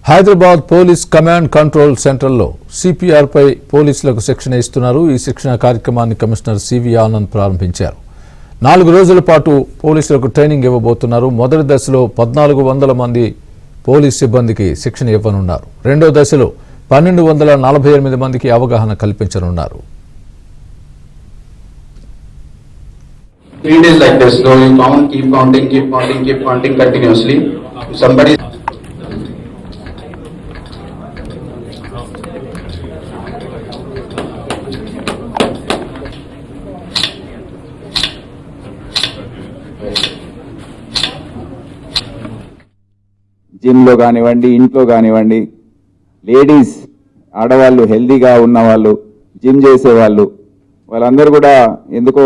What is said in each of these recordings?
Hyderabad police command control సెంటర్లో CPR పై పోలీసులకు శిక్షణ ఇస్తున్నారు. ఈ శిక్షణ కార్యక్రమాన్ని కమిషనర్ సివి ఆనంద్ ప్రారంభించారు. 4 రోజుల పాటు పోలీసులకు ట్రైనింగ్ ఇవ్వబోతున్నారు. మొదటి దశలో 1400 మంది పోలీస్ సిబ్బందికి శిక్షణ ఇవ్వనున్నారు. రెండో దశలో 1248 మందికి అవగాహన కల్పించనున్నారు. 3 days like this, so you count, keep counting continuously. Somebody gym లో కానివ్వండి, ఇంట్లో కానివ్వండి, లేడీస్ ఆడవాళ్ళు హెల్దీగా ఉన్నవాళ్ళు, జిమ్ చేసేవాళ్ళు, వాళ్ళందరూ కూడా ఎందుకో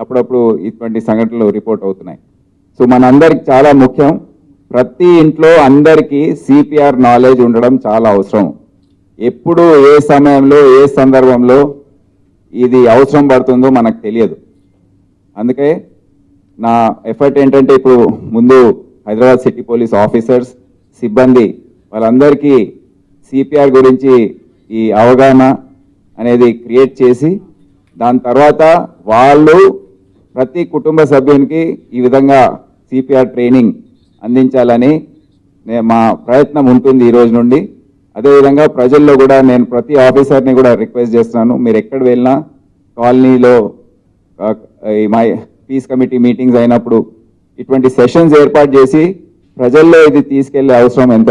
అప్పుడప్పుడు ఇటువంటి సంఘటనలు రిపోర్ట్ అవుతున్నాయి. సో మనందరికి చాలా ముఖ్యం, ప్రతి ఇంట్లో అందరికీ సిపిఆర్ నాలెడ్జ్ ఉండడం చాలా అవసరం. ఎప్పుడు ఏ సమయంలో ఏ సందర్భంలో ఇది అవసరం పడుతుందో మనకు తెలియదు. అందుకే నా ఎఫర్ట్ ఏంటంటే ఇప్పుడు ముందు హైదరాబాద్ సిటీ పోలీస్ ఆఫీసర్స్, సిబ్బంది వాళ్ళందరికీ సిపిఆర్ గురించి ఈ అవగాహన అనేది క్రియేట్ చేసి దాని తర్వాత వాళ్ళు ప్రతి కుటుంబ సభ్యునికి ఈ విధంగా సిపిఆర్ ట్రైనింగ్ అందించాలని మా ప్రయత్నం ఉంటుంది ఈ రోజు నుండి. అదేవిధంగా ప్రజల్లో కూడా నేను ప్రతి ఆఫీసర్ని కూడా రిక్వెస్ట్ చేస్తున్నాను, మీరు ఎక్కడ వెళ్ళినా కాలనీలో మై పీస్ కమిటీ మీటింగ్స్ అయినప్పుడు ఇటువంటి సెషన్స్ ఏర్పాటు చేసి ప్రజల్లో ఇది తీసుకెళ్లే అవసరం ఎంత